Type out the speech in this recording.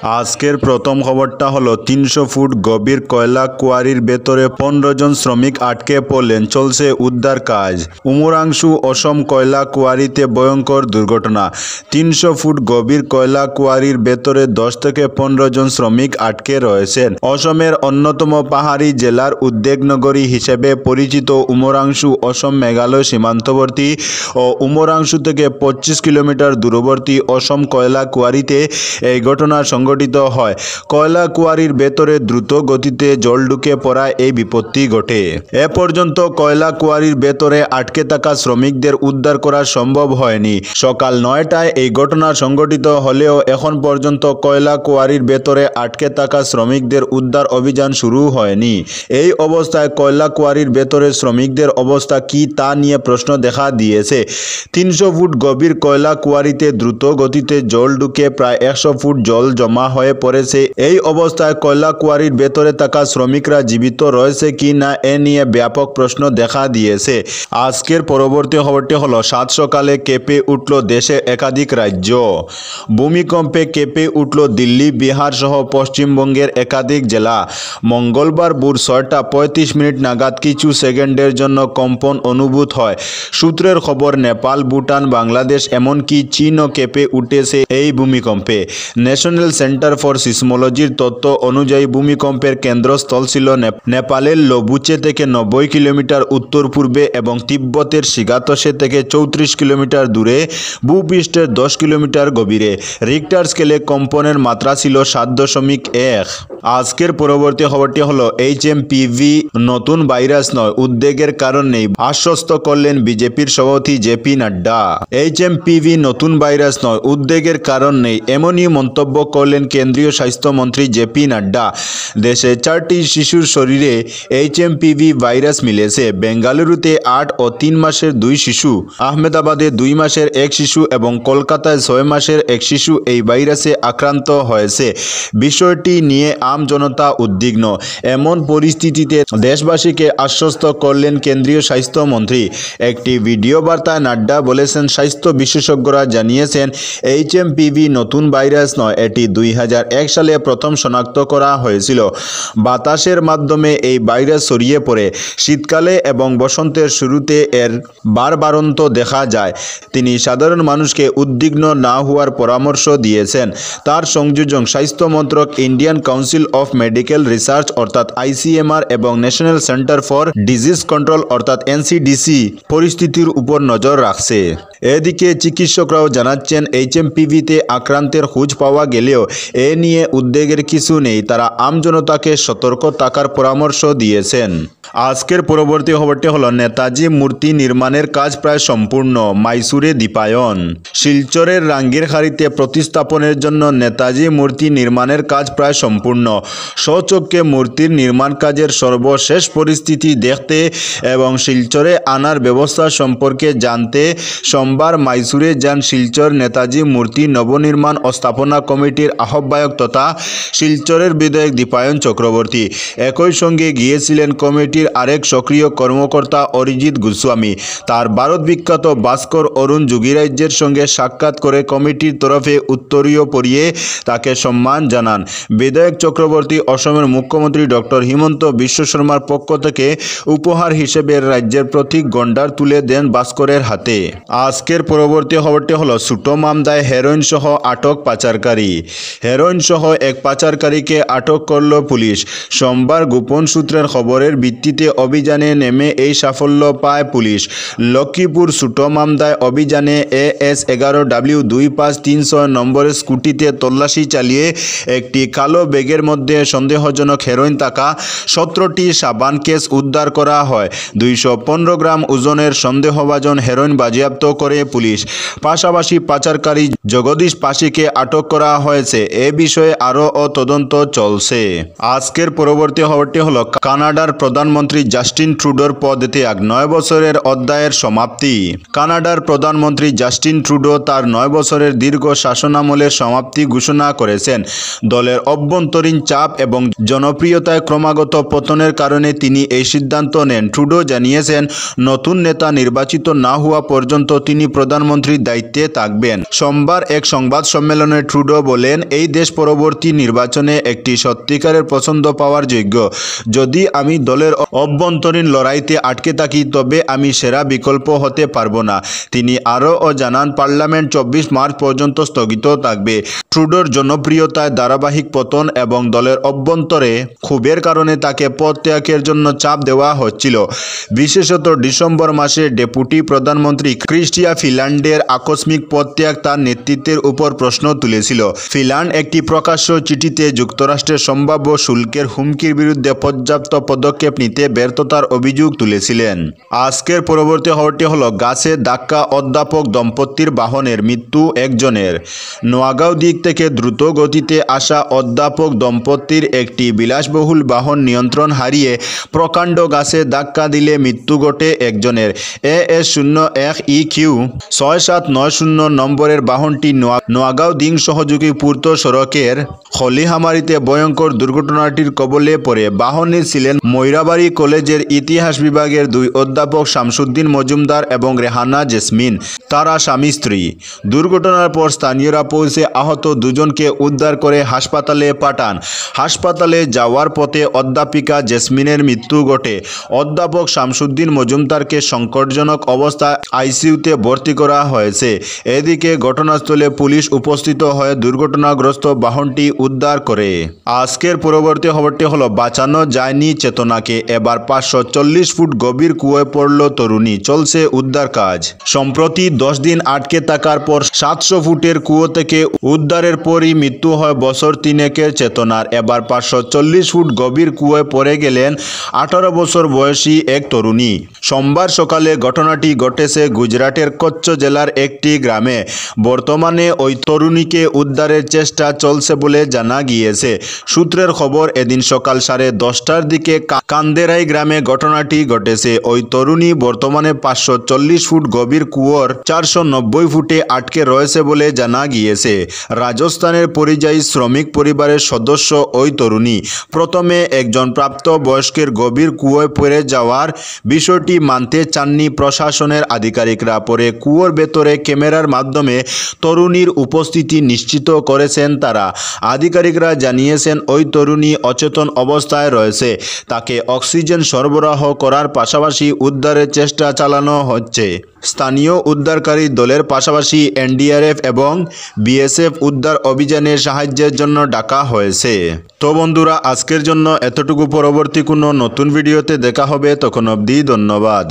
আজকের প্রথম খবরটা হলো ৩০০ ফুট গভীর কয়লা কোয়ারির ভেতরে ১৫ জন শ্রমিক আটকে পড়লেন, চলছে উদ্ধার কাজ। উমরাংশু অসম কয়লা কোয়ারিতে ভয়ঙ্কর দুর্ঘটনা। ৩০০ ফুট গভীর কয়লা কোয়ারির ভেতরে ১০ থেকে ১৫ জন শ্রমিক আটকে রয়েছেন। অসমের অন্যতম পাহাড়ি জেলার উদ্যোগনগরী হিসেবে পরিচিত উমরাংশু অসম মেঘালয় সীমান্তবর্তী ও উমরাংশু থেকে ২৫ কিলোমিটার দূরবর্তী অসম কয়লা কোয়ারিতে এই ঘটনা সংঘটিত হয়। কয়লা কোয়ারির ভেতরে দ্রুত গতিতে জল ঢুকে পড়ায় এই বিপত্তি ঘটে। এ পর্যন্ত কয়লা কোয়ারির ভেতরে আটকে থাকা শ্রমিকদের উদ্ধার করা সম্ভব হয়নি। সকাল ৯টায় এই ঘটনা সংঘটিত হলেও এখন পর্যন্ত কয়লা কোয়ারির ভেতরে আটকে থাকা শ্রমিকদের উদ্ধার অভিযান শুরু হয়নি। এই অবস্থায় কয়লা কোয়ারির ভেতরে শ্রমিকদের অবস্থা কি তা নিয়ে প্রশ্ন দেখা দিয়েছে। ৩০০ ফুট গভীর কয়লা কোয়ারিতে দ্রুত গতিতে জল ঢুকে প্রায় ১০০ ফুট জল জমা হয়ে পড়েছে। এই অবস্থায় কয়লা কোয়ারির ভেতরে থাকা শ্রমিকরা জীবিত রয়েছে কি না এ নিয়ে ব্যাপক প্রশ্ন দেখা দিয়েছে। আজকের পরবর্তী খবরটি হলো, সাত সকালে কেঁপে উঠল দেশের একাধিক রাজ্য। ভূমিকম্পে কেঁপে উঠল দিল্লি, বিহার সহ পশ্চিমবঙ্গের একাধিক জেলা। মঙ্গলবার ভোর ৬টা ৩৫ নাগাদ কিছু সেকেন্ডের জন্য কম্পন অনুভূত হয়। সূত্রের খবর, নেপাল, ভুটান, বাংলাদেশ এমনকি চীনও কেঁপে উঠেছে এই ভূমিকম্পে। ন্যাশনাল সেন্টার ফর সিসমোলজির তথ্য অনুযায়ী ভূমিকম্পের কেন্দ্রস্থল ছিল নেপালের লবুচে থেকে ৯০ কিলোমিটার উত্তর পূর্বে এবং তিব্বতের শিগাতসে থেকে ৩৪ কিলোমিটার দূরে, ভূপৃষ্ঠের ১০ কিলোমিটার গভীরে। রিক্টার স্কেলে কম্পনের মাত্রা ছিল ৭.১। আজকের পরবর্তী খবরটি হলো, HMPV নতুন ভাইরাস নয়, উদ্বেগের কারণ নেই, আশ্বস্ত করলেন বিজেপির সভাপতি জেপি নাড্ডা। HMPV নতুন ভাইরাস নয়, উদ্বেগের কারণ নেই, এমনই মন্তব্য করলেন কেন্দ্রীয় স্বাস্থ্যমন্ত্রী জেপি নাড্ডা। দেশে ৪টি শিশুর শরীরে HMPV ভাইরাস মিলেছে। বেঙ্গালুরুতে ৮ ও ৩ মাসের ২ শিশু, আহমেদাবাদে ২ মাসের ১ শিশু এবং কলকাতায় ৬ মাসের ১ শিশু এই ভাইরাসে আক্রান্ত হয়েছে। বিষয়টি নিয়ে আম জনতা উদ্বিগ্ন। এমন পরিস্থিতিতে দেশবাসীকে আশ্বস্ত করলেন কেন্দ্রীয় স্বাস্থ্যমন্ত্রী। একটি ভিডিও বার্তায় নাড্ডা বলেছেন, স্বাস্থ্য বিশেষজ্ঞরা জানিয়েছেন HMPV নতুন ভাইরাস নয়, এটি ২০০১ সালে প্রথম শনাক্ত করা হয়েছিল। বাতাসের মাধ্যমে এই ভাইরাস ছড়িয়ে পড়ে। শীতকালে এবং বসন্তের শুরুতে এর বাড়বাড়ন্ত দেখা যায়। তিনি সাধারণ মানুষকে উদ্বিগ্ন না হওয়ার পরামর্শ দিয়েছেন। তার সংযোজন স্বাস্থ্য মন্ত্রক, Indian council of medical research অর্থাৎ ICMR এবং national centre for disease control অর্থাৎ NCDC পরিস্থিতির উপর নজর রাখছে। এদিকে চিকিৎসকরাও জানাচ্ছেন, HMPV-তে আক্রান্তের খোঁজ পাওয়া গেলেও এ নিয়ে উদ্বেগের কিছু নেই। তারা আমজনতাকে সতর্ক থাকার পরামর্শ দিয়েছেন। আজকের পরবর্তী খবরটি হলো, নেতাজি মূর্তি নির্মাণের কাজ প্রায় সম্পূর্ণ, মাইসুরে দীপায়ন। শিলচরের রাঙ্গিরখাড়িতে প্রতিস্থাপনের জন্য নেতাজি মূর্তি নির্মাণের কাজ প্রায় সম্পূর্ণ। স্বচক্ষে মূর্তির নির্মাণ কাজের সর্বশেষ পরিস্থিতি দেখতে এবং শিলচরে আনার ব্যবস্থা সম্পর্কে জানতে সোমবার মাইসুরে যান শিলচর নেতাজি মূর্তি নবনির্মাণ ও স্থাপনা কমিটির আহ্বায়ক তথা শিলচরের বিধায়ক দীপায়ন চক্রবর্তী। একই সঙ্গে গিয়েছিলেন কমিটির আরেক সক্রিয় কর্মকর্তা অরিজিৎ গোস্বামী। তার ভারত বিখ্যাত ভাস্কর অরুণ যোগীরাজ্যের সঙ্গে সাক্ষাৎ করে কমিটির তরফে উত্তরীয় পরিয়ে তাকে সম্মান জানান। বিধায়ক চক্রবর্তী অসমের মুখ্যমন্ত্রী ডক্টর হিমন্ত বিশ্ব শর্মার পক্ষ থেকে উপহার হিসেবে রাজ্যের প্রতীক গন্ডার তুলে দেন ভাস্করের হাতে। আজকের পরবর্তী খবরটি হলো, ছোট মামদায় হেরোইন সহ আটক পাচারকারী। হেরোইন সহ এক পাচারকারীকে আটক করল পুলিশ। সোমবার গোপন সূত্রের খবরের ভিত্তিতে অভিযানে নেমে এই সাফল্য পায় পুলিশ। লক্ষ্মীপুর ছোট মামদায় অভিযানে AS11W2536 নম্বরের স্কুটিতে তল্লাশি চালিয়ে একটি কালো ব্যাগের মধ্যে সন্দেহজনক হেরোইন থাকা 17টি সাবান কেস উদ্ধার করা হয়। 215 গ্রাম ওজনের সন্দেহভাজন হেরোইন বাজেয়াপ্ত করে পুলিশ। পাশাপাশি পাচারকারী জগদীশ পাশিকে আটক করা হয়েছে। এ বিষয়ে আরও তদন্ত চলছে। আজকের পরবর্তী খবরটি হলো, কানাডার প্রধানমন্ত্রী জাস্টিন ট্রুডোর পদত্যাগ, 9 বছরের অধ্যায়ের সমাপ্তি। কানাডার প্রধানমন্ত্রী জাস্টিন ট্রুডো তার 9 বছরের দীর্ঘ শাসনামলের সমাপ্তি ঘোষণা করেছেন। দলের অভ্যন্তরীণ চাপ এবং জনপ্রিয়তায় ক্রমাগত পতনের কারণে তিনি এই সিদ্ধান্ত নেন। ট্রুডো জানিয়েছেন, নতুন নেতা নির্বাচিত না হওয়া পর্যন্ত তিনি তিনি প্রধানমন্ত্রীর দায়িত্বে থাকবেন। সোমবার এক সংবাদ সম্মেলনে ট্রুডো বলেন, এই দেশ পরবর্তী নির্বাচনে একটি সত্যিকারের পছন্দ পাওয়ার যোগ্য। যদি আমি দলের অভ্যন্তরীণ লড়াইতে আটকে থাকি তবে আমি সেরা বিকল্প হতে পারবো না। তিনি আরও জানান, পার্লামেন্ট 24 মার্চ পর্যন্ত স্থগিত থাকবে। ট্রুডোর জনপ্রিয়তায় ধারাবাহিক পতন এবং দলের অভ্যন্তরে ক্ষোভের কারণে তাকে পদ ত্যাগের জন্য চাপ দেওয়া হচ্ছিল। বিশেষত ডিসেম্বর মাসে ডেপুটি প্রধানমন্ত্রী ক্রিস্টিয়া ফিনল্যান্ডের আকস্মিক পদত্যাগ তার নেতৃত্বের উপর প্রশ্ন তুলেছিল। ফিনল্যান্ড একটি প্রকাশ্য চিঠিতে যুক্তরাষ্ট্রের সম্ভাব্য শুল্কের হুমকির বিরুদ্ধে পর্যাপ্ত পদক্ষেপ নিতে ব্যর্থতার অভিযোগ তুলেছিলেন। আজকের পরবর্তী খবরটি হলো, গাছে ধাক্কা অধ্যাপক দম্পতির বাহনের মৃত্যু একজনের। নোয়াগাঁও দিক থেকে দ্রুত গতিতে আসা অধ্যাপক দম্পতির একটি বিলাসবহুল বাহন নিয়ন্ত্রণ হারিয়ে প্রকাণ্ড গাছে ধাক্কা দিলে মৃত্যু ঘটে একজনের। AS01EQ 6790 নম্বরের বাহনটি নোয়াগাঁও দিং সহযোগী পূর্ত সড়কের খলিহামারিতে ভয়ঙ্কর দুর্ঘটনাটির কবলে পড়ে। বাহনে ছিলেন ময়রাবাড়ি কলেজের ইতিহাস বিভাগের 2 অধ্যাপক শামসুদ্দিন মজুমদার এবং রেহানা জেসমিন, তারা স্বামী স্ত্রী। দুর্ঘটনার পর স্থানীয়রা পৌঁছে আহত দুজনকে উদ্ধার করে হাসপাতালে পাঠান। হাসপাতালে যাওয়ার পথে অধ্যাপিকা জেসমিনের মৃত্যু ঘটে। অধ্যাপক শামসুদ্দিন মজুমদারকে সংকটজনক অবস্থায় আইসিইউতে ভর্তি করা হয়েছে। এদিকে ঘটনাস্থলে পুলিশ উপস্থিত হয়ে দুর্ঘটনাগ্রস্ত বাহনটি উদ্ধার করে। আজকের পরবর্তী খবরটি হলো, বাঁচানো যায়নি চেতনাকে, এবার 540 ফুট গভীর কুয়োয় পড়ল তরুণী, চলছে উদ্ধার কাজ। সম্প্রতি 10 দিন আটকে থাকার পর 700 ফুটের কুয়ো থেকে উদ্ধারের পরই মৃত্যু হয় বছর 3 চেতনার। এবার 540 ফুট গভীর কুয়োয় পড়ে গেলেন 18 বছর বয়সী এক তরুণী। সোমবার সকালে ঘটনাটি ঘটেছে গুজরাটের কচ্ছ জেলার একটি গ্রামে। বর্তমানে ওই তরুণীকে উদ্ধারের চেষ্টা চলছে বলে জানা গিয়েছে। সূত্রের খবর, এদিন সকাল 10:30টার দিকে কান্দেরাই গ্রামে ঘটনাটি ঘটেছে। ওই তরুণী বর্তমানে 540 ফুট গভীর কুয়োর 490 ফুটে আটকে রয়েছে বলে জানা গিয়েছে। রাজস্থানের পরিযায়ী শ্রমিক পরিবারের সদস্য ওই তরুণী। প্রথমে একজন প্রাপ্ত বয়স্কের গভীর কুয়োয় পড়ে যাওয়ার বিষয়টি মানতে চাননি প্রশাসনের আধিকারিকরা। পরে কুয়োর ভেতরে ক্যামেরার মাধ্যমে তরুণীর উপস্থিতি নিশ্চিত করেছেন তারা। আধিকারিকরা জানিয়েছেন, ওই তরুণী অচেতন অবস্থায় রয়েছে। তাকে অক্সিজেন সরবরাহ করার পাশাপাশি উদ্ধারের চেষ্টা চালানো হচ্ছে। স্থানীয় উদ্ধারকারী দলের পাশাপাশি NDRF এবং BSF উদ্ধার অভিযানে সাহায্যের জন্য ডাকা হয়েছে। তো বন্ধুরা, আজকের জন্য এতটুকু। পরবর্তী কোনো নতুন ভিডিওতে দেখা হবে, তখন অবধি ধন্যবাদ।